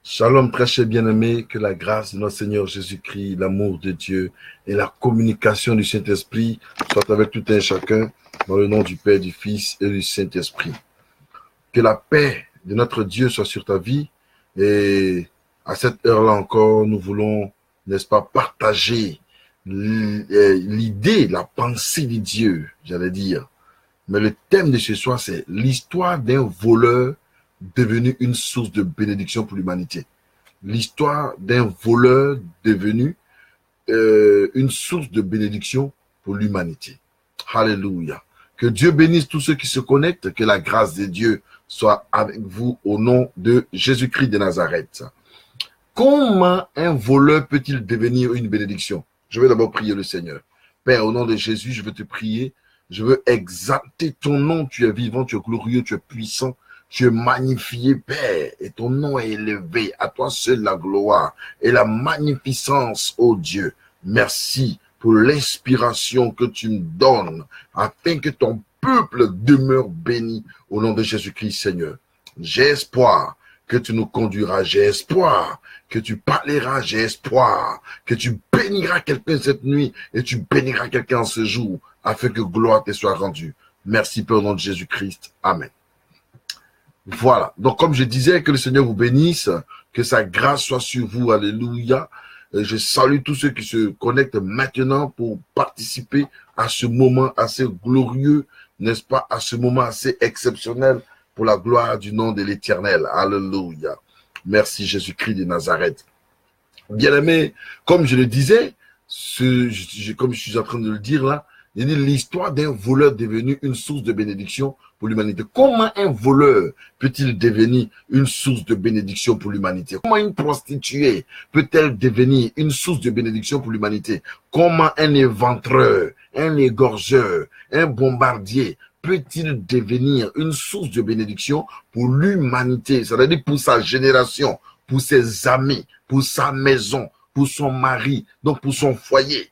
Shalom, très cher bien-aimé, que la grâce de notre Seigneur Jésus-Christ, l'amour de Dieu et la communication du Saint-Esprit soient avec tout un chacun dans le nom du Père, du Fils et du Saint-Esprit. Que la paix de notre Dieu soit sur ta vie et à cette heure-là encore, nous voulons, n'est-ce pas, partager l'idée, la pensée de Dieu, j'allais dire. Mais le thème de ce soir, c'est l'histoire d'un voleur devenu une source de bénédiction pour l'humanité. L'histoire d'un voleur devenu une source de bénédiction pour l'humanité. Alléluia. Que Dieu bénisse tous ceux qui se connectent, que la grâce de Dieu soit avec vous au nom de Jésus-Christ de Nazareth. Comment un voleur peut-il devenir une bénédiction? Je vais d'abord prier le Seigneur. Père, au nom de Jésus, je veux te prier. Je veux exalter ton nom. Tu es vivant, tu es glorieux, tu es puissant. Tu es magnifié, Père, et ton nom est élevé. À toi seul la gloire et la magnificence, ô Dieu. Merci pour l'inspiration que tu me donnes, afin que ton peuple demeure béni au nom de Jésus-Christ, Seigneur. J'ai espoir que tu nous conduiras, j'ai espoir que tu parleras, j'ai espoir que tu béniras quelqu'un cette nuit et tu béniras quelqu'un ce jour, afin que gloire te soit rendue. Merci, Père, au nom de Jésus-Christ. Amen. Voilà. Donc, comme je disais, que le Seigneur vous bénisse, que sa grâce soit sur vous. Alléluia. Je salue tous ceux qui se connectent maintenant pour participer à ce moment assez glorieux, n'est-ce pas, à ce moment assez exceptionnel pour la gloire du nom de l'Éternel. Alléluia. Merci Jésus-Christ de Nazareth. Bien-aimé, comme je le disais, comme je suis en train de le dire là, il y a l'histoire d'un voleur devenu une source de bénédiction pour l'humanité. Comment un voleur peut-il devenir une source de bénédiction pour l'humanité? Comment une prostituée peut-elle devenir une source de bénédiction pour l'humanité? Comment un éventreur, un égorgeur, un bombardier peut-il devenir une source de bénédiction pour l'humanité? C'est-à-dire pour sa génération, pour ses amis, pour sa maison, pour son mari, donc pour son foyer.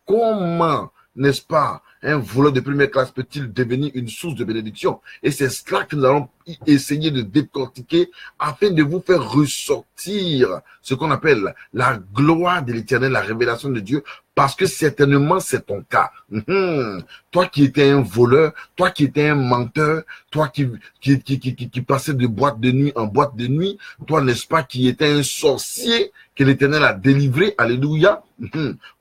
Comment, n'est-ce pas, un voleur de première classe peut-il devenir une source de bénédiction? Et c'est cela que nous allons essayer de décortiquer afin de vous faire ressortir ce qu'on appelle la gloire de l'Éternel, la révélation de Dieu, parce que certainement c'est ton cas. Toi qui étais un voleur, toi qui étais un menteur, toi qui passait de boîte de nuit en boîte de nuit, toi, n'est-ce pas, qui était un sorcier que l'Éternel a délivré, alléluia.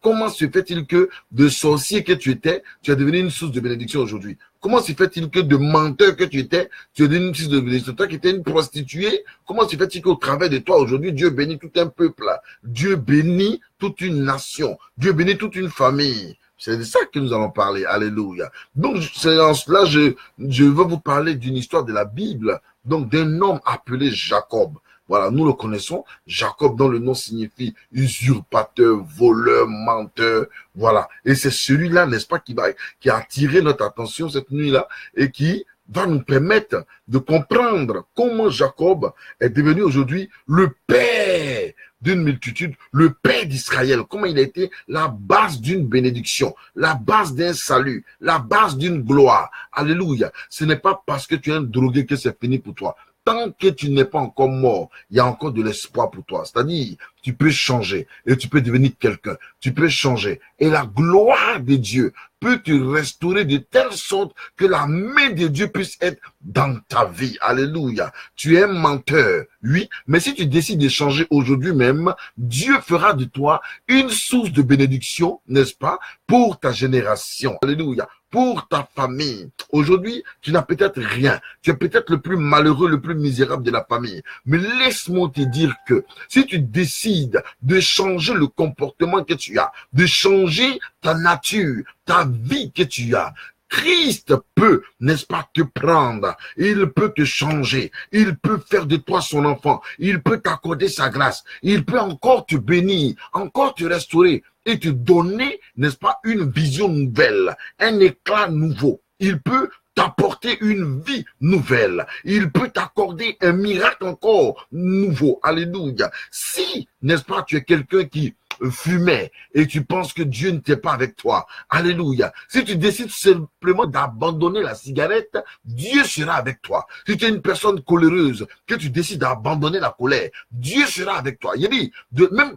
Comment se fait-il que de sorcier que tu étais, tu es devenu une source de bénédiction aujourd'hui? Comment se fait-il que de menteur que tu étais, tu es devenu une source de bénédiction? Toi qui étais une prostituée, comment se fait-il qu'au travers de toi aujourd'hui, Dieu bénit tout un peuple, Dieu bénit toute une nation, Dieu bénit toute une famille? C'est de ça que nous allons parler, alléluia. Donc, c'est en cela, je veux vous parler d'une histoire de la Bible, donc d'un homme appelé Jacob. Voilà, nous le connaissons, Jacob, dont le nom signifie usurpateur, voleur, menteur, voilà. Et c'est celui-là, n'est-ce pas, qui a attiré notre attention cette nuit-là et qui va nous permettre de comprendre comment Jacob est devenu aujourd'hui le père d'une multitude, le père d'Israël, comment il a été la base d'une bénédiction, la base d'un salut, la base d'une gloire. Alléluia. Ce n'est pas parce que tu es un drogué que c'est fini pour toi. Tant que tu n'es pas encore mort, il y a encore de l'espoir pour toi. C'est-à-dire, tu peux changer et tu peux devenir quelqu'un. Tu peux changer. Et la gloire de Dieu peut te restaurer de telle sorte que la main de Dieu puisse être dans ta vie. Alléluia. Tu es un menteur, oui, mais si tu décides de changer aujourd'hui même, Dieu fera de toi une source de bénédiction, n'est-ce pas, pour ta génération. Alléluia. Pour ta famille. Aujourd'hui, tu n'as peut-être rien. Tu es peut-être le plus malheureux, le plus misérable de la famille. Mais laisse-moi te dire que si tu décides de changer le comportement que tu as, de changer ta nature, ta vie que tu as, Christ peut, n'est-ce pas, te prendre. Il peut te changer. Il peut faire de toi son enfant. Il peut t'accorder sa grâce. Il peut encore te bénir, encore te restaurer et te donner, n'est-ce pas, une vision nouvelle, un éclat nouveau. Il peut t'apporter une vie nouvelle. Il peut t'accorder un miracle encore nouveau. Alléluia. Si, n'est-ce pas, tu es quelqu'un qui fumais et tu penses que Dieu n'était pas avec toi, alléluia. Si tu décides simplement d'abandonner la cigarette, Dieu sera avec toi. Si tu es une personne coléreuse, que tu décides d'abandonner la colère, Dieu sera avec toi. Il dit, même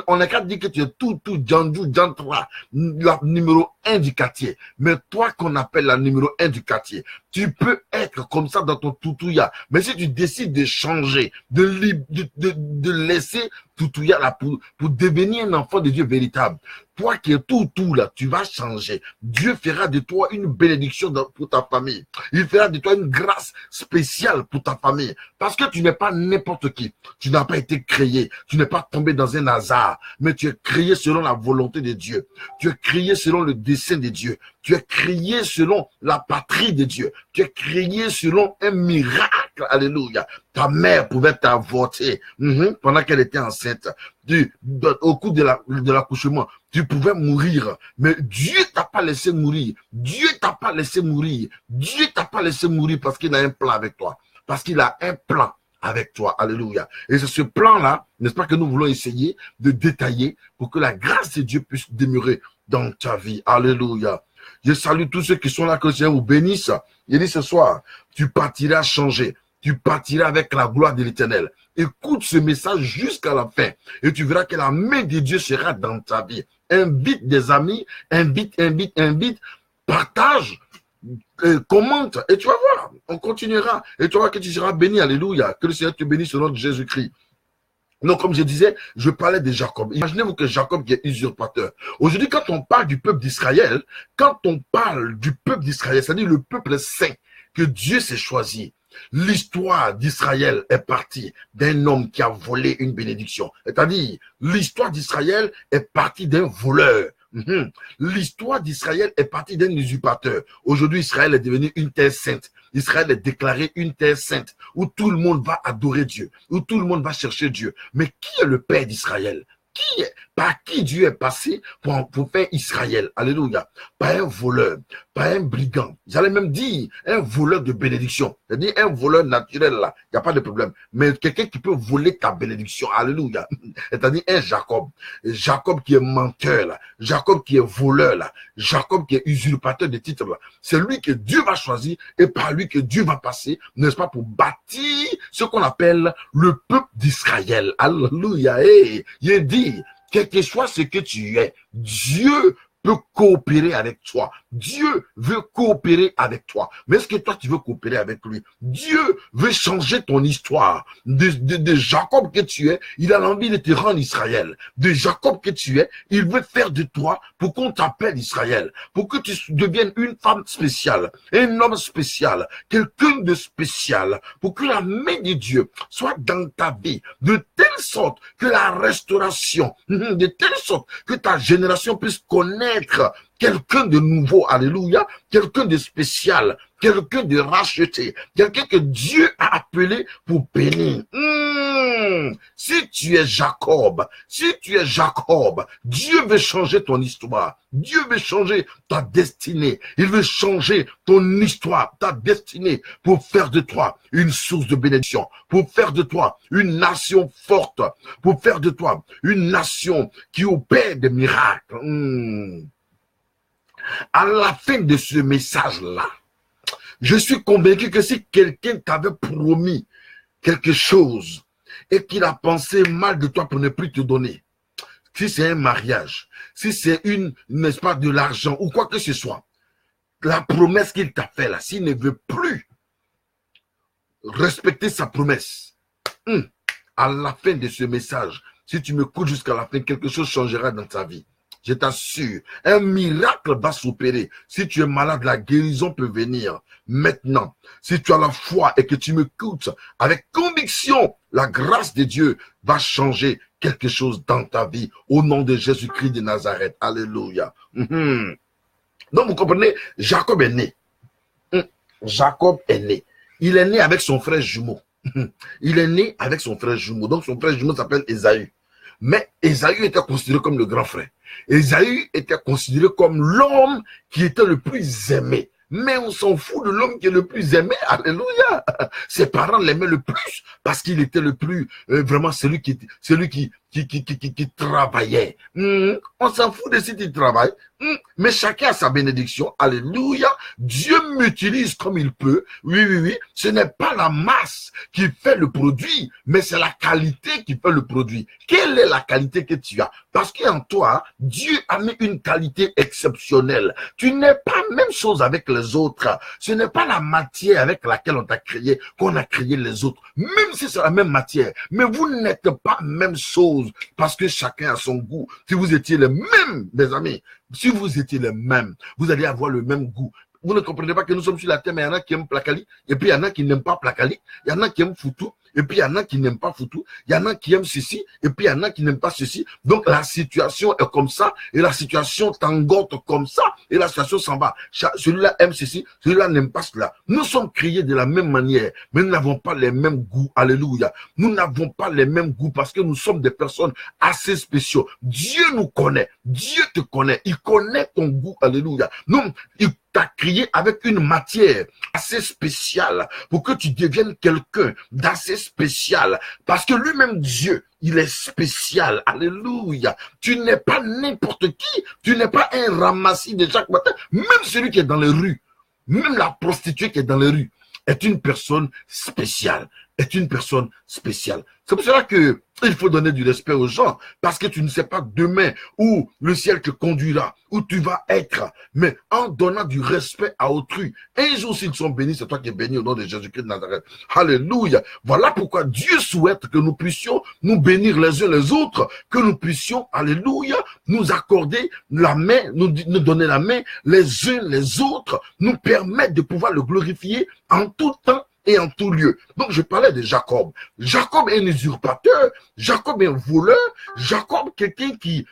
on n'a qu'à dire que tu es tout, Djandou, Djantra, la numéro 1 du quartier. Mais toi qu'on appelle la numéro 1 du quartier, tu peux être comme ça dans ton toutouya. Mais si tu décides de changer, de laisser toutouya là pour devenir un enfant de Dieu véritable, toi qui es tout là, tu vas changer. Dieu fera de toi une bénédiction pour ta famille. Il fera de toi une grâce spéciale pour ta famille. Parce que tu n'es pas n'importe qui. Tu n'as pas été créé. Tu n'es pas tombé dans un hasard. Mais tu es créé selon la volonté de Dieu. Tu es créé selon le dessein de Dieu. Tu es créé selon la patrie de Dieu. Tu es créé selon un miracle. Alléluia. Ta mère pouvait t'avorter pendant qu'elle était enceinte. Au cours de l'accouchement, tu pouvais mourir. Mais Dieu t'a pas laissé mourir. Dieu t'a pas laissé mourir. Dieu t'a pas laissé mourir parce qu'il a un plan avec toi. Parce qu'il a un plan avec toi. Alléluia. Et c'est ce plan-là, n'est-ce pas, que nous voulons essayer de détailler pour que la grâce de Dieu puisse demeurer dans ta vie. Alléluia. Je salue tous ceux qui sont là, que le Seigneur vous bénisse. Il dit ce soir, tu partiras changer. Tu partiras avec la gloire de l'Éternel. Écoute ce message jusqu'à la fin. Et tu verras que la main de Dieu sera dans ta vie. Invite des amis, invite. Partage, commente. Et tu vas voir, on continuera. Et tu vas voir que tu seras béni. Alléluia. Que le Seigneur te bénisse au nom de Jésus-Christ. Donc, comme je disais, je parlais de Jacob. Imaginez-vous que Jacob qui est usurpateur. Aujourd'hui, quand on parle du peuple d'Israël, c'est-à-dire le peuple saint que Dieu s'est choisi, l'histoire d'Israël est partie d'un homme qui a volé une bénédiction. C'est-à-dire, l'histoire d'Israël est partie d'un voleur. L'histoire d'Israël est partie d'un usurpateur. Aujourd'hui, Israël est devenu une terre sainte. Israël est déclaré une terre sainte où tout le monde va adorer Dieu, où tout le monde va chercher Dieu. Mais qui est le père d'Israël? Par qui Dieu est passé pour faire Israël? Alléluia. Pas un voleur, pas un brigand. J'allais même dire un voleur de bénédiction. C'est-à-dire un voleur naturel là, il n'y a pas de problème. Mais quelqu'un qui peut voler ta bénédiction. Alléluia. C'est-à-dire un Jacob. Jacob qui est menteur là. Jacob qui est voleur là. Jacob qui est usurpateur de titres là. C'est lui que Dieu va choisir et par lui que Dieu va passer, n'est-ce pas, pour bâtir ce qu'on appelle le peuple d'Israël. Alléluia. Et il dit, quel que soit ce que tu es, Dieu peut coopérer avec toi. Dieu veut coopérer avec toi. Mais est-ce que toi, tu veux coopérer avec lui? Dieu veut changer ton histoire. De Jacob que tu es, il a envie de te rendre Israël. De Jacob que tu es, il veut faire de toi pour qu'on t'appelle Israël. Pour que tu deviennes une femme spéciale, un homme spécial, quelqu'un de spécial. Pour que la main de Dieu soit dans ta vie. De telle sorte que la restauration, de telle sorte que ta génération puisse connaître quelqu'un de nouveau, alléluia, quelqu'un de spécial, quelqu'un de racheté, quelqu'un que Dieu a appelé pour bénir. Si tu es Jacob, Dieu veut changer ton histoire. Dieu veut changer ta destinée. Il veut changer ton histoire, ta destinée, pour faire de toi une source de bénédiction, pour faire de toi une nation forte, pour faire de toi une nation qui opère des miracles. À la fin de ce message-là, je suis convaincu que si quelqu'un t'avait promis quelque chose et qu'il a pensé mal de toi pour ne plus te donner, si c'est un mariage, si c'est n'est-ce pas, de l'argent ou quoi que ce soit, la promesse qu'il t'a fait là, s'il ne veut plus respecter sa promesse, à la fin de ce message, si tu m'écoutes jusqu'à la fin, quelque chose changera dans ta vie. Je t'assure, un miracle va s'opérer. Si tu es malade, la guérison peut venir maintenant. Si tu as la foi et que tu m'écoutes avec conviction, la grâce de Dieu va changer quelque chose dans ta vie au nom de Jésus-Christ de Nazareth. Alléluia. Donc, vous comprenez, Jacob est né. Jacob est né. Il est né avec son frère jumeau. Il est né avec son frère jumeau. Donc, son frère jumeau s'appelle Ésaü. Mais Ésaü était considéré comme le grand frère. Ésaü était considéré comme l'homme qui était le plus aimé. Mais on s'en fout de l'homme qui est le plus aimé. Alléluia. Ses parents l'aimaient le plus parce qu'il était le plus, vraiment celui qui qui travaillait. On s'en fout de si tu travailles. Mais chacun a sa bénédiction. Alléluia. Dieu m'utilise comme il peut. Oui, oui, oui. Ce n'est pas la masse qui fait le produit, mais c'est la qualité qui fait le produit. Quelle est la qualité que tu as? Parce qu'en toi, Dieu a mis une qualité exceptionnelle. Tu n'es pas même chose avec les autres. Ce n'est pas la matière avec laquelle on t'a créé, qu'on a créé les autres. Même si c'est la même matière. Mais vous n'êtes pas même chose. Parce que chacun a son goût. Si vous étiez les mêmes, mes amis, si vous étiez les mêmes, vous allez avoir le même goût. Vous ne comprenez pas que nous sommes sur la terre, mais il y en a qui aiment Placali, et puis il y en a qui n'aiment pas Placali, il y en a qui aiment Foutou, et puis il y en a qui n'aiment pas Foutou, il y en a qui aiment ceci, et puis il y en a qui n'aiment pas ceci. Donc la situation est comme ça, et la situation tangote comme ça, et la situation s'en va. Celui-là aime ceci, celui-là n'aime pas cela. Nous sommes créés de la même manière, mais nous n'avons pas les mêmes goûts. Alléluia. Nous n'avons pas les mêmes goûts parce que nous sommes des personnes assez spéciaux. Dieu nous connaît, Dieu te connaît, il connaît ton goût. Alléluia. Non, il t'a créé avec une matière assez spéciale pour que tu deviennes quelqu'un d'assez spécial. Parce que lui-même, Dieu, il est spécial. Alléluia. Tu n'es pas n'importe qui. Tu n'es pas un ramassis de chaque matin. Même celui qui est dans les rues, même la prostituée qui est dans les rues, est une personne spéciale. Est une personne spéciale. C'est pour cela que il faut donner du respect aux gens, parce que tu ne sais pas demain où le ciel te conduira, où tu vas être. Mais en donnant du respect à autrui, un jour s'ils sont bénis, c'est toi qui es béni au nom de Jésus-Christ de Nazareth. Alléluia. Voilà pourquoi Dieu souhaite que nous puissions nous bénir les uns les autres, que nous puissions, alléluia, nous accorder la main, nous donner la main les uns les autres, nous permettre de pouvoir le glorifier en tout temps et en tout lieu. Donc, je parlais de Jacob. Jacob est un usurpateur. Jacob est un voleur. Jacob, quelqu'un qui,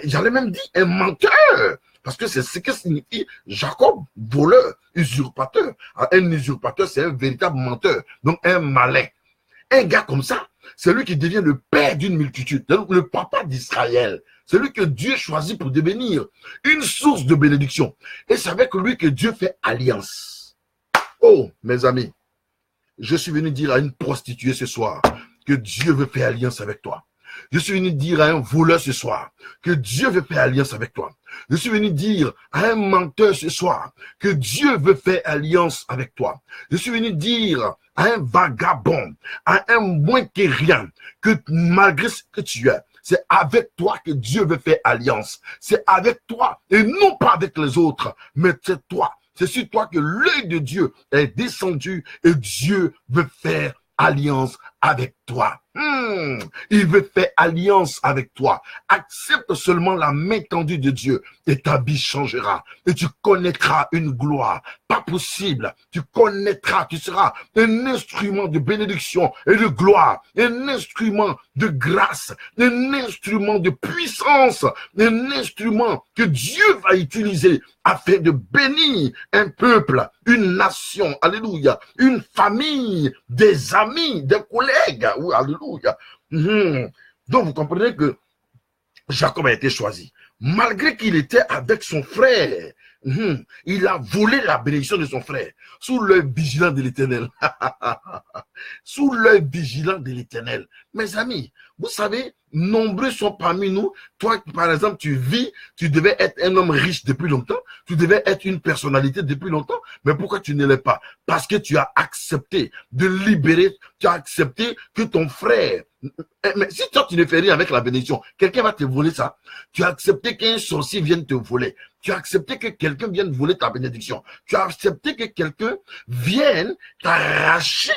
j'allais même dire, un menteur. Parce que c'est ce que signifie Jacob, voleur, usurpateur. Un usurpateur, c'est un véritable menteur. Donc, un malin. Un gars comme ça, c'est lui qui devient le père d'une multitude. Donc, le papa d'Israël. C'est lui que Dieu choisit pour devenir une source de bénédiction. Et c'est avec lui que Dieu fait alliance. Oh, mes amis. Je suis venu dire à une prostituée ce soir que Dieu veut faire alliance avec toi. Je suis venu dire à un voleur ce soir que Dieu veut faire alliance avec toi. Je suis venu dire à un menteur ce soir que Dieu veut faire alliance avec toi. Je suis venu dire à un vagabond, à un moins que rien, que malgré ce que tu es, c'est avec toi que Dieu veut faire alliance. C'est avec toi et non pas avec les autres, mais c'est toi. C'est sur toi que l'œil de Dieu est descendu et Dieu veut faire alliance avec toi. Il veut faire alliance avec toi. Accepte seulement la main tendue de Dieu et ta vie changera. Et tu connaîtras une gloire. Pas possible. Tu connaîtras, tu seras un instrument de bénédiction et de gloire. Un instrument de grâce. Un instrument de puissance. Un instrument que Dieu va utiliser afin de bénir un peuple, une nation. Alléluia. Une famille, des amis, des collègues. Oui, alléluia. Donc, vous comprenez que Jacob a été choisi. Malgré qu'il était avec son frère, il a volé la bénédiction de son frère sous l'œil vigilant de l'Éternel. Sous l'œil vigilant de l'Éternel. Mes amis, vous savez, nombreux sont parmi nous. Toi, par exemple, tu vis, tu devais être un homme riche depuis longtemps, tu devais être une personnalité depuis longtemps, mais pourquoi tu ne l'es pas? Parce que tu as accepté de libérer, tu as accepté que ton frère, mais si toi tu ne fais rien avec la bénédiction, quelqu'un va te voler ça. Tu as accepté qu'un sorcier vienne te voler. Tu as accepté que quelqu'un vienne voler ta bénédiction. Tu as accepté que quelqu'un vienne t'arracher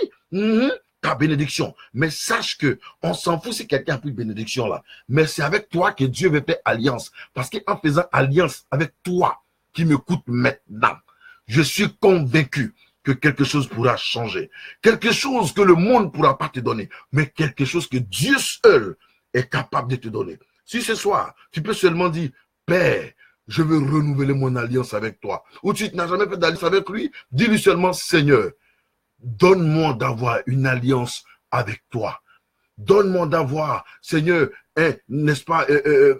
ta bénédiction. Mais sache que on s'en fout si quelqu'un a plus de bénédiction là. Mais c'est avec toi que Dieu veut faire alliance. Parce qu'en faisant alliance avec toi, qui m'écoute maintenant, je suis convaincu que quelque chose pourra changer. Quelque chose que le monde ne pourra pas te donner. Mais quelque chose que Dieu seul est capable de te donner. Si ce soir, tu peux seulement dire, Père, je veux renouveler mon alliance avec toi. Ou tu n'as jamais fait d'alliance avec lui, dis-lui seulement, Seigneur, donne-moi d'avoir une alliance avec toi. Donne-moi d'avoir, Seigneur, n'est-ce pas,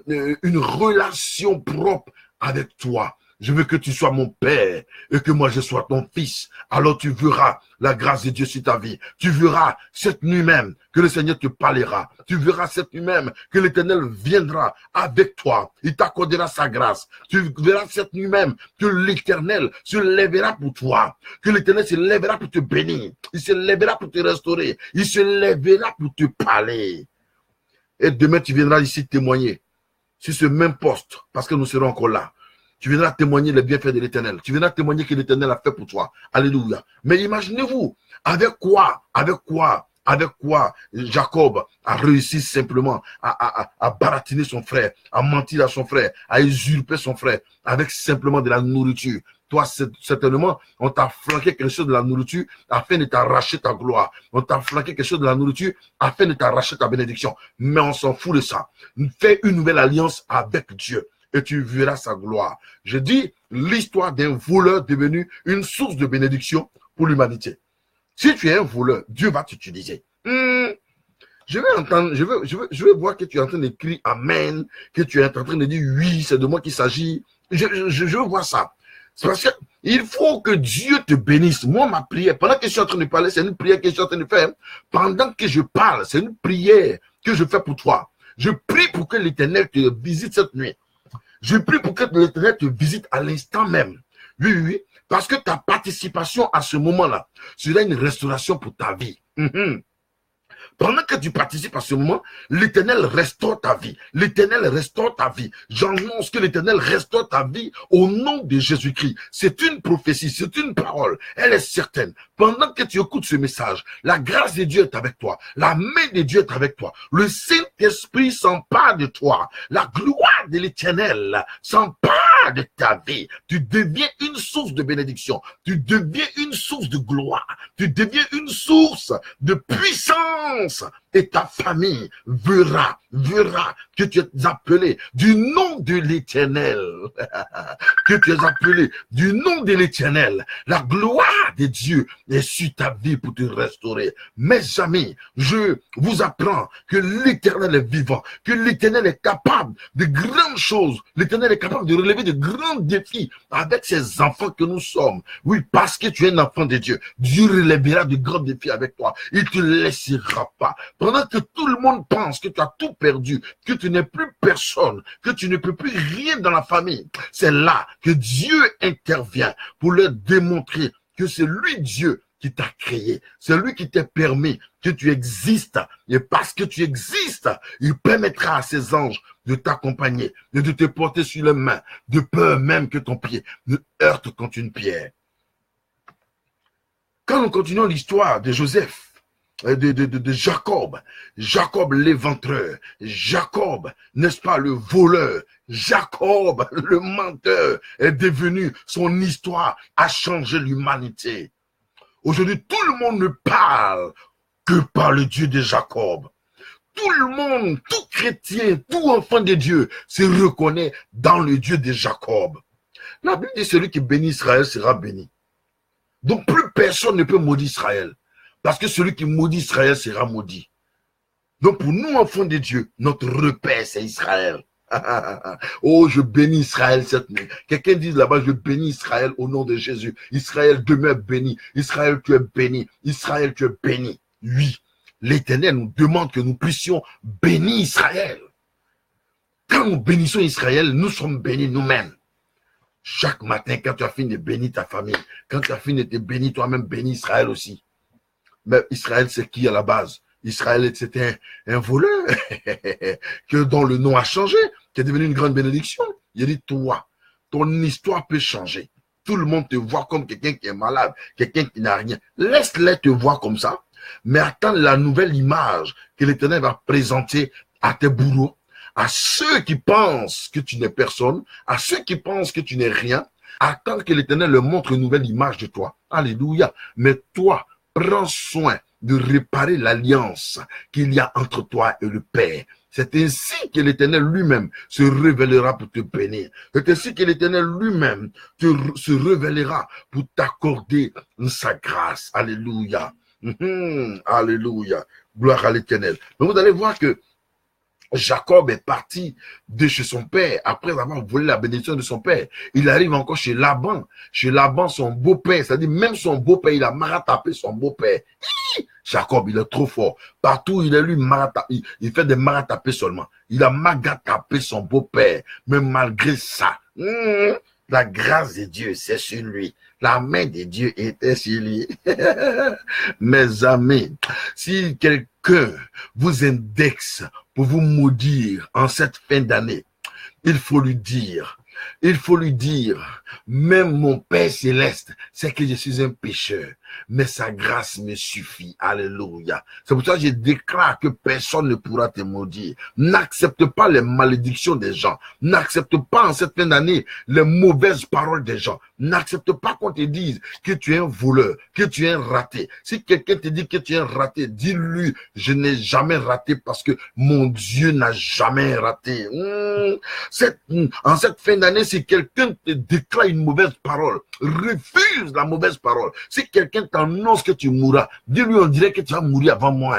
une relation propre avec toi. Je veux que tu sois mon père et que moi je sois ton fils. Alors tu verras la grâce de Dieu sur ta vie. Tu verras cette nuit même que le Seigneur te parlera. Tu verras cette nuit même que l'Éternel viendra avec toi. Il t'accordera sa grâce. Tu verras cette nuit même que l'Éternel se lèvera pour toi. Que l'Éternel se lèvera pour te bénir. Il se lèvera pour te restaurer. Il se lèvera pour te parler. Et demain, tu viendras ici témoigner sur ce même poste, parce que nous serons encore là. Tu viendras témoigner les bienfaits de l'Éternel. Tu viendras témoigner que l'Éternel a fait pour toi. Alléluia. Mais imaginez-vous, avec quoi Jacob a réussi simplement à baratiner son frère, à mentir à son frère, à usurper son frère, avec simplement de la nourriture. Toi, certainement, on t'a flanqué quelque chose de la nourriture afin de t'arracher ta gloire. On t'a flanqué quelque chose de la nourriture afin de t'arracher ta bénédiction. Mais on s'en fout de ça. Fais une nouvelle alliance avec Dieu et tu verras sa gloire. Je dis l'histoire d'un voleur devenu une source de bénédiction pour l'humanité. Si tu es un voleur, Dieu va t'utiliser. Je vais entendre, je vais voir que tu es en train d'écrire Amen, que tu es en train de dire oui, c'est de moi qu'il s'agit. Je veux voir ça. C'est parce qu'il faut que Dieu te bénisse. Moi, ma prière, pendant que je suis en train de parler, c'est une prière que je suis en train de faire. Pendant que je parle, c'est une prière que je fais pour toi. Je prie pour que l'Éternel te visite cette nuit. Je prie pour que l'Éternel te visite à l'instant même. Oui, oui, oui. Parce que ta participation à ce moment-là sera une restauration pour ta vie. Pendant que tu participes à ce moment, l'Éternel restaure ta vie. L'Éternel restaure ta vie. J'annonce que l'Éternel restaure ta vie au nom de Jésus-Christ. C'est une prophétie, c'est une parole. Elle est certaine. Pendant que tu écoutes ce message, la grâce de Dieu est avec toi. La main de Dieu est avec toi. Le Saint-Esprit s'empare de toi. La gloire de l'Éternel s'empare de ta vie. Tu deviens une source de bénédiction. Tu deviens une source de gloire. Tu deviens une source de puissance. Et ta famille verra que tu es appelé du nom de l'Éternel. Que tu es appelé du nom de l'Éternel. La gloire de Dieu est sur ta vie pour te restaurer. Mes amis, je vous apprends que l'Éternel est vivant, que l'Éternel est capable de grandes choses. L'Éternel est capable de relever de grands défis avec ses enfants que nous sommes. Oui, parce que tu es un enfant de Dieu. Dieu relèvera de grands défis avec toi. Il ne te laissera pas. Pendant que tout le monde pense que tu as tout perdu, que tu n'es plus personne, que tu ne peux plus rien dans la famille, c'est là que Dieu intervient pour leur démontrer que c'est lui Dieu qui t'a créé. C'est lui qui t'a permis que tu existes. Et parce que tu existes, il permettra à ses anges de t'accompagner, de te porter sur les mains, de peur même que ton pied ne heurte contre une pierre. Quand nous continuons l'histoire de Joseph, de Jacob, Jacob l'éventreur, Jacob, n'est-ce pas, le voleur, Jacob, le menteur, est devenu, son histoire a changé l'humanité. Aujourd'hui, tout le monde ne parle que par le Dieu de Jacob. Tout le monde, tout chrétien, tout enfant de Dieu se reconnaît dans le Dieu de Jacob. La Bible dit celui qui bénit Israël sera béni. Donc plus personne ne peut maudire Israël. Parce que celui qui maudit Israël sera maudit. Donc pour nous, enfants de Dieu, notre repère, c'est Israël. Oh, je bénis Israël cette nuit. Quelqu'un dit là-bas, je bénis Israël au nom de Jésus. Israël demeure béni. Israël, tu es béni. Israël, tu es béni. Oui, l'Éternel nous demande que nous puissions bénir Israël. Quand nous bénissons Israël, nous sommes bénis nous-mêmes. Chaque matin, quand tu as fini de bénir ta famille, quand tu as fini de te bénir toi-même, bénis Israël aussi. Mais Israël, c'est qui à la base? Israël, c'était un voleur dont le nom a changé, qui est devenu une grande bénédiction. Il dit, toi, ton histoire peut changer. Tout le monde te voit comme quelqu'un qui est malade, quelqu'un qui n'a rien. Laisse-les te voir comme ça, mais attends la nouvelle image que l'Éternel va présenter à tes bourreaux, à ceux qui pensent que tu n'es personne, à ceux qui pensent que tu n'es rien. Attends que l'Éternel leur montre une nouvelle image de toi. Alléluia. Mais toi, prends soin de réparer l'alliance qu'il y a entre toi et le Père. C'est ainsi que l'Éternel lui-même se révélera pour te bénir. C'est ainsi que l'Éternel lui-même se révélera pour t'accorder sa grâce. Alléluia. Alléluia. Gloire à l'Éternel. Donc vous allez voir que Jacob est parti de chez son père après avoir volé la bénédiction de son père. Il arrive encore chez Laban. Chez Laban, son beau-père, c'est-à-dire même son beau-père, il a maratapé son beau-père. Jacob, il est trop fort. Partout où il est, lui, il fait des maratapés seulement. Il a magatapé son beau-père. Mais malgré ça, la grâce de Dieu, c'est sur lui. La main de Dieu était sur lui. Mes amis, si quelqu'un vous indexe pour vous maudire en cette fin d'année, il faut lui dire, même mon Père céleste, c'est que je suis un pécheur, mais sa grâce me suffit. Alléluia. C'est pour ça que je déclare que personne ne pourra te maudire. N'accepte pas les malédictions des gens. N'accepte pas en cette fin d'année les mauvaises paroles des gens. N'accepte pas qu'on te dise que tu es un voleur, que tu es un raté. Si quelqu'un te dit que tu es un raté, dis-lui, je n'ai jamais raté parce que mon Dieu n'a jamais raté. En cette fin d'année, si quelqu'un te déclare une mauvaise parole, refuse la mauvaise parole. Si quelqu'un t'annonce que tu mourras, dis-lui, on dirait que tu vas mourir avant moi.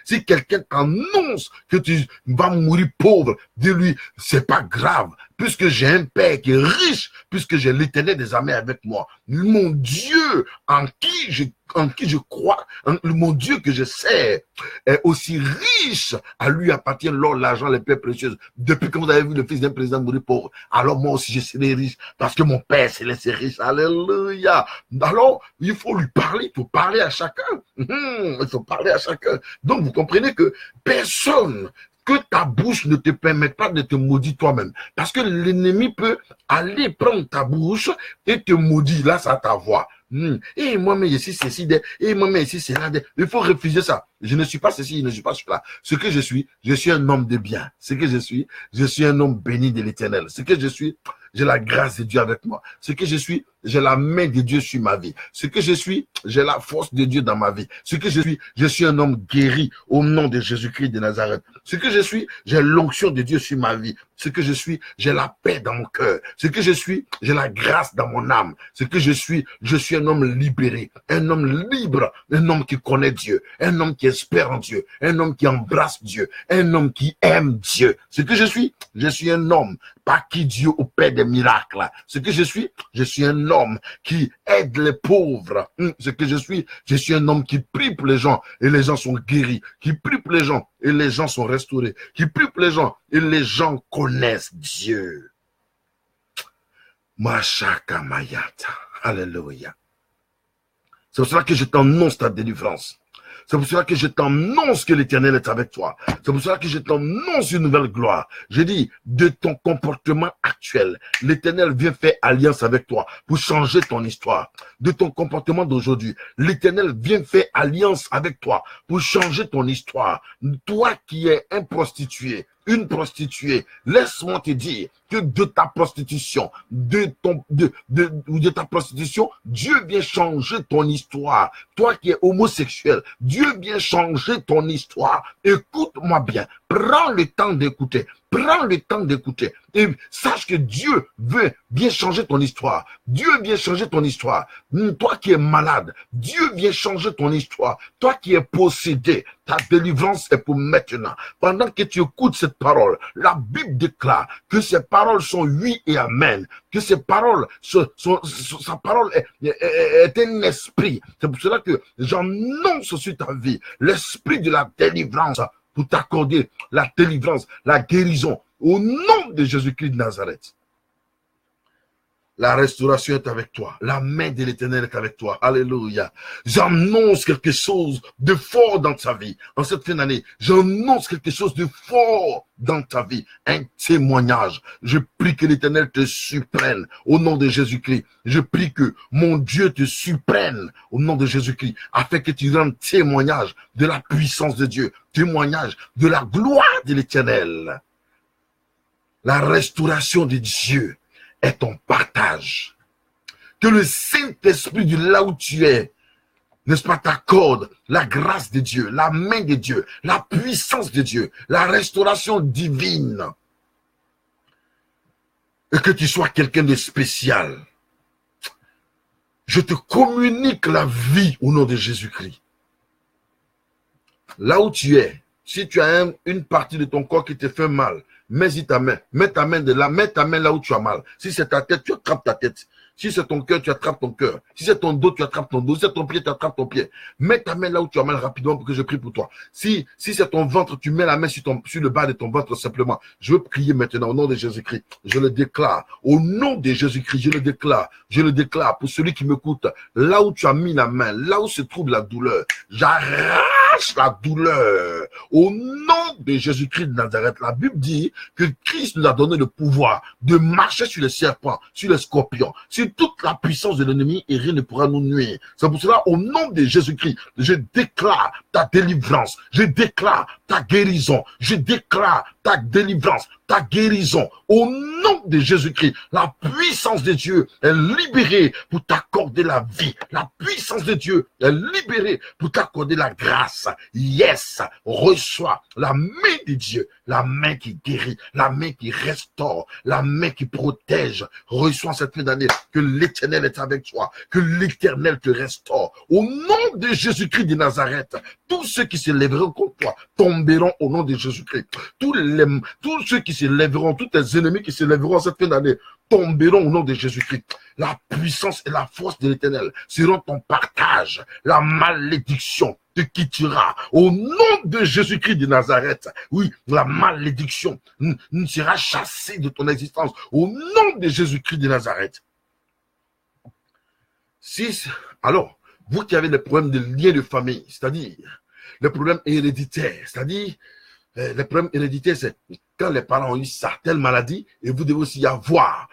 Si quelqu'un t'annonce que tu vas mourir pauvre, dis-lui, c'est pas grave, puisque j'ai un Père qui est riche, puisque j'ai l'Éternel des armées avec moi. Mon Dieu en qui je crois, mon Dieu que je sers est aussi riche. À lui appartient l'or, l'argent, les pierres précieuses. Depuis que vous avez vu le fils d'un président mourir pauvre, alors moi aussi je serai riche, parce que mon Père céleste est riche. Alléluia. Alors, il faut lui parler, il faut parler à chacun. Il faut parler à chacun. Donc, vous comprenez que personne, que ta bouche ne te permette pas de te maudire toi-même. Parce que l'ennemi peut aller prendre ta bouche et te maudire. Là, ça ta voix. Et moi-même, ici, ceci, et moi-même, ici, c'est là. Il faut refuser ça. Je ne suis pas ceci, je ne suis pas cela. Ce que je suis un homme de bien. Ce que je suis un homme béni de l'Éternel. Ce que je suis, j'ai la grâce de Dieu avec moi. Ce que je suis, j'ai la main de Dieu sur ma vie. Ce que je suis, j'ai la force de Dieu dans ma vie. Ce que je suis un homme guéri au nom de Jésus-Christ de Nazareth. Ce que je suis, j'ai l'onction de Dieu sur ma vie. Ce que je suis, j'ai la paix dans mon cœur. Ce que je suis, j'ai la grâce dans mon âme. Ce que je suis un homme libéré, un homme libre, un homme qui connaît Dieu, un homme qui espère en Dieu, un homme qui embrasse Dieu, un homme qui aime Dieu. Ce que je suis un homme par qui Dieu opère des miracles. Ce que je suis un homme qui aide les pauvres. Ce que je suis un homme qui prie pour les gens et les gens sont guéris, qui prie pour les gens et les gens sont restaurés, qui prie pour les gens et les gens connaissent Dieu. Mashaka Mayata. Alléluia. C'est pour cela que je t'annonce ta délivrance. C'est pour cela que je t'annonce que l'Éternel est avec toi. C'est pour cela que je t'annonce une nouvelle gloire. Je dis, de ton comportement actuel, l'Éternel vient faire alliance avec toi pour changer ton histoire. De ton comportement d'aujourd'hui, l'Éternel vient faire alliance avec toi pour changer ton histoire. Toi qui es un prostitué, une prostituée, laisse-moi te dire que de ta prostitution, de ta prostitution, Dieu vient changer ton histoire. Toi qui es homosexuel, Dieu vient changer ton histoire. Écoute-moi bien, prends le temps d'écouter. Prends le temps d'écouter et sache que Dieu veut bien changer ton histoire. Dieu vient changer ton histoire. Toi qui es malade, Dieu vient changer ton histoire. Toi qui es possédé, ta délivrance est pour maintenant. Pendant que tu écoutes cette parole, la Bible déclare que ces paroles sont oui et amen. Que ces paroles, sa parole est un esprit. C'est pour cela que j'annonce sur ta vie l'esprit de la délivrance pour t'accorder la délivrance, la guérison, au nom de Jésus-Christ de Nazareth. La restauration est avec toi. La main de l'Éternel est avec toi. Alléluia. J'annonce quelque chose de fort dans ta vie. En cette fin d'année, j'annonce quelque chose de fort dans ta vie. Un témoignage. Je prie que l'Éternel te supprenne au nom de Jésus-Christ. Je prie que mon Dieu te supprenne au nom de Jésus-Christ afin que tu rendes témoignage de la puissance de Dieu. Témoignage de la gloire de l'Éternel. La restauration de Dieu est ton partage. Que le Saint-Esprit de là où tu es, n'est-ce pas, t'accorde la grâce de Dieu, la main de Dieu, la puissance de Dieu, la restauration divine. Et que tu sois quelqu'un de spécial. Je te communique la vie au nom de Jésus-Christ. Là où tu es, Si tu as une partie de ton corps qui te fait mal, mets-y ta main. Mets ta main là où tu as mal. Si c'est ta tête, tu attrapes ta tête. Si c'est ton cœur, tu attrapes ton cœur. Si c'est ton dos, tu attrapes ton dos. Si c'est ton pied, tu attrapes ton pied. Mets ta main là où tu as mal rapidement pour que je prie pour toi. Si c'est ton ventre, tu mets la main sur le bas de ton ventre simplement. Je veux prier maintenant au nom de Jésus-Christ. Je le déclare. Au nom de Jésus-Christ, je le déclare. Je le déclare pour celui qui m'écoute. Là où tu as mis la main, là où se trouve la douleur, j'arrache la douleur. Au nom de Jésus-Christ de Nazareth, la Bible dit que Christ nous a donné le pouvoir de marcher sur les serpents, sur les scorpions, sur toute la puissance de l'ennemi et rien ne pourra nous nuire. C'est pour cela, au nom de Jésus-Christ, je déclare ta délivrance, je déclare ta guérison, je déclare ta délivrance, ta guérison. Au nom de Jésus-Christ, la puissance de Dieu est libérée pour t'accorder la vie. La puissance de Dieu est libérée pour t'accorder la grâce. Yes, reçois la main de Dieu, la main qui guérit, la main qui restaure, la main qui protège. Reçois cette fin d'année que l'Éternel est avec toi, que l'Éternel te restaure. Au nom de Jésus-Christ de Nazareth, tous ceux qui se lèveront contre toi tomberont au nom de Jésus-Christ. Tous ceux qui se lèveront, tous tes ennemis qui se lèveront cette fin d'année, tomberont au nom de Jésus-Christ. La puissance et la force de l'Éternel seront ton partage. La malédiction te quittera. Au nom de Jésus-Christ de Nazareth, oui, la malédiction sera chassée de ton existence. Au nom de Jésus-Christ de Nazareth. Alors, vous qui avez des problèmes de lien de famille, c'est-à-dire les problèmes héréditaires, c'est-à-dire les problèmes héréditaires, c'est quand les parents ont eu ça, telle maladie, et vous devez aussi y avoir.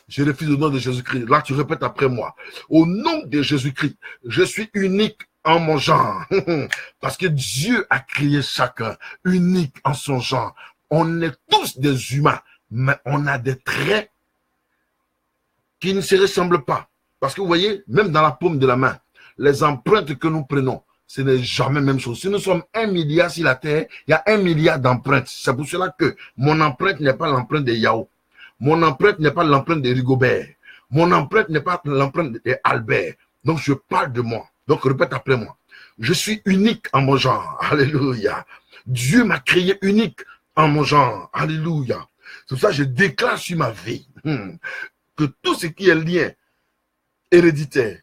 Je refuse au nom de Jésus-Christ. Là, tu répètes après moi. Au nom de Jésus-Christ, je suis unique en mon genre. Parce que Dieu a créé chacun unique en son genre. On est tous des humains, mais on a des traits qui ne se ressemblent pas. Parce que vous voyez, même dans la paume de la main, les empreintes que nous prenons, ce n'est jamais la même chose. Si nous sommes 1 milliard sur la Terre, il y a 1 milliard d'empreintes. C'est pour cela que mon empreinte n'est pas l'empreinte de Yao. Mon empreinte n'est pas l'empreinte de Rigobert. Mon empreinte n'est pas l'empreinte d'Albert. Donc, je parle de moi. Donc, répète après moi. Je suis unique en mon genre. Alléluia. Dieu m'a créé unique en mon genre. Alléluia. C'est pour ça que je déclare sur ma vie que tout ce qui est lien héréditaire,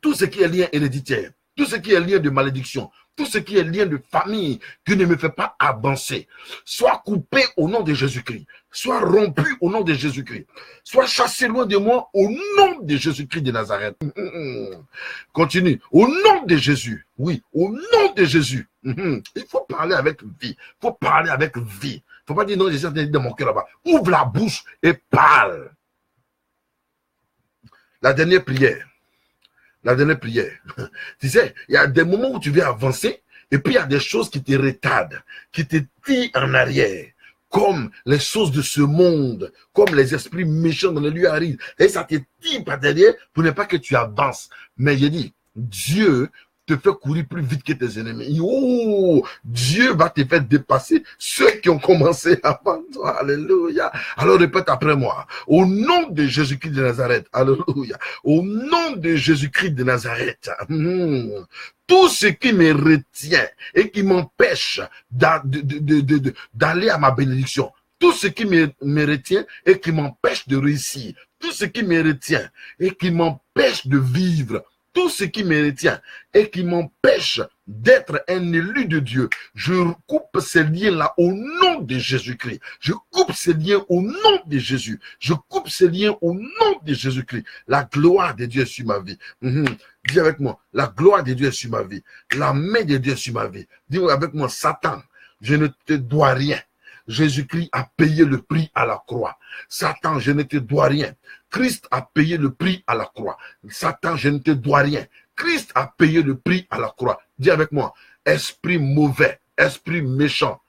tout ce qui est lien héréditaire, tout ce qui est lien de malédiction, tout ce qui est lien de famille qui ne me fait pas avancer, soit coupé au nom de Jésus-Christ, soit rompu au nom de Jésus-Christ, soit chassé loin de moi au nom de Jésus-Christ de Nazareth. Continue. Au nom de Jésus. Oui, au nom de Jésus. Il faut parler avec vie. Il faut parler avec vie. Il ne faut pas dire non, j'essaie de mon cœur là-bas. Ouvre la bouche et parle. La dernière prière. La dernière prière. Tu sais, il y a des moments où tu veux avancer et puis il y a des choses qui te retardent, qui te tirent en arrière, comme les choses de ce monde, comme les esprits méchants dans les lieux arides. Et ça te tire par derrière pour ne pas que tu avances. Mais j'ai dit, Dieu te fait courir plus vite que tes ennemis. Oh, Dieu va te faire dépasser ceux qui ont commencé avant toi. Alléluia. Alors répète après moi. Au nom de Jésus-Christ de Nazareth. Alléluia. Au nom de Jésus-Christ de Nazareth. Tout ce qui me retient et qui m'empêche d'aller à ma bénédiction. Tout ce qui me retient et qui m'empêche de réussir. Tout ce qui me retient et qui m'empêche de vivre. Tout ce qui me retient et qui m'empêche d'être un élu de Dieu, je coupe ces liens-là au nom de Jésus-Christ. Je coupe ces liens au nom de Jésus. Je coupe ces liens au nom de Jésus-Christ. La gloire de Dieu est sur ma vie. Dis avec moi, la gloire de Dieu est sur ma vie. La main de Dieu est sur ma vie. Dis avec moi, Satan, je ne te dois rien. Jésus-Christ a payé le prix à la croix. Satan, je ne te dois rien. Christ a payé le prix à la croix. Satan, je ne te dois rien. Christ a payé le prix à la croix. Dis avec moi, esprit mauvais, esprit méchant,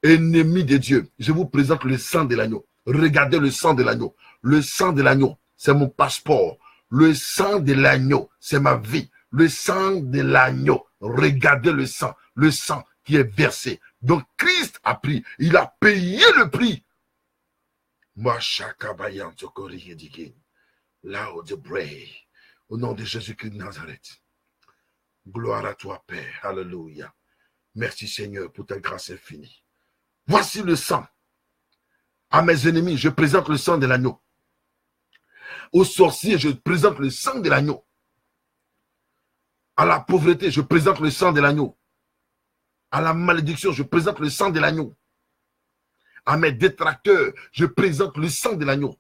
ennemi de Dieu, je vous présente le sang de l'agneau. Regardez le sang de l'agneau. Le sang de l'agneau, c'est mon passeport. Le sang de l'agneau, c'est ma vie. Le sang de l'agneau, regardez le sang qui est versé. Donc Christ a pris, il a payé le prix. Au nom de Jésus-Christ de Nazareth. Gloire à toi, Père. Alléluia. Merci Seigneur pour ta grâce infinie. Voici le sang. À mes ennemis, je présente le sang de l'agneau. Aux sorciers, je présente le sang de l'agneau. À la pauvreté, je présente le sang de l'agneau. À la malédiction, je présente le sang de l'agneau. À mes détracteurs, je présente le sang de l'agneau.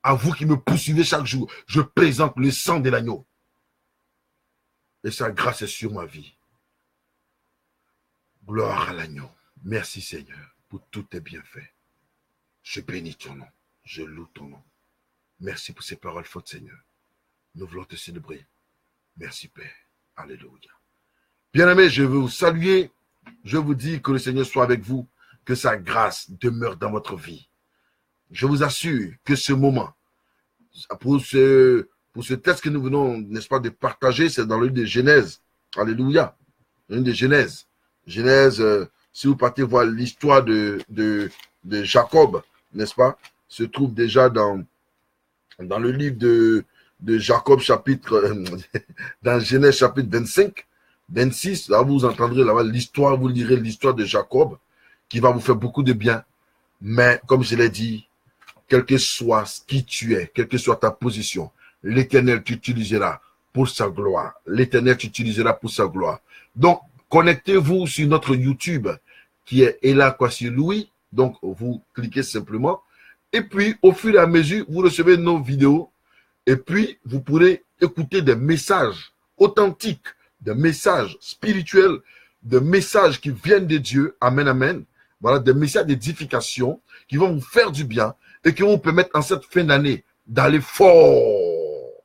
À vous qui me poursuivez chaque jour, je présente le sang de l'agneau. Et sa grâce est sur ma vie. Gloire à l'agneau. Merci Seigneur pour tous tes bienfaits. Je bénis ton nom. Je loue ton nom. Merci pour ces paroles fortes, Seigneur. Nous voulons te célébrer. Merci Père. Alléluia. Bien-aimés, je veux vous saluer. Je vous dis que le Seigneur soit avec vous, que sa grâce demeure dans votre vie. Je vous assure que ce moment, pour ce texte que nous venons, n'est-ce pas, de partager, c'est dans le livre de Genèse. Alléluia. Le livre de Genèse. Genèse, si vous partez voir l'histoire de Jacob, n'est-ce pas, se trouve déjà dans le livre de Jacob, chapitre, dans Genèse chapitre 25, 26, là vous entendrez là-bas l'histoire, vous lirez l'histoire de Jacob, qui va vous faire beaucoup de bien. Mais comme je l'ai dit, quel que soit qui tu es, quelle que soit ta position, l'Éternel t'utilisera pour sa gloire. L'Éternel t'utilisera pour sa gloire. Donc, connectez-vous sur notre YouTube, qui est Ella Kwasi Louis. Donc, vous cliquez simplement. Et puis, au fur et à mesure, vous recevez nos vidéos. Et puis, vous pourrez écouter des messages authentiques, des messages spirituels, des messages qui viennent de Dieu. Amen, amen. Voilà, des messages d'édification qui vont vous faire du bien et qui vont vous permettre en cette fin d'année d'aller fort.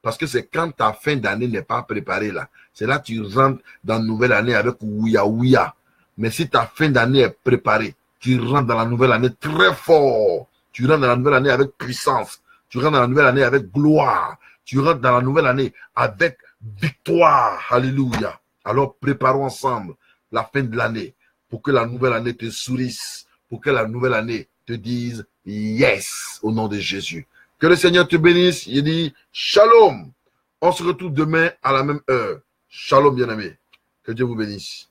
Parce que c'est quand ta fin d'année n'est pas préparée là. C'est là que tu rentres dans la nouvelle année avec ouya ouya. Mais si ta fin d'année est préparée, tu rentres dans la nouvelle année très fort. Tu rentres dans la nouvelle année avec puissance. Tu rentres dans la nouvelle année avec gloire. Tu rentres dans la nouvelle année avec victoire. Alléluia. Alors préparons ensemble la fin de l'année pour que la nouvelle année te sourisse, pour que la nouvelle année te dise yes au nom de Jésus. Que le Seigneur te bénisse. Il dit shalom. On se retrouve demain à la même heure. Shalom bien-aimés. Que Dieu vous bénisse.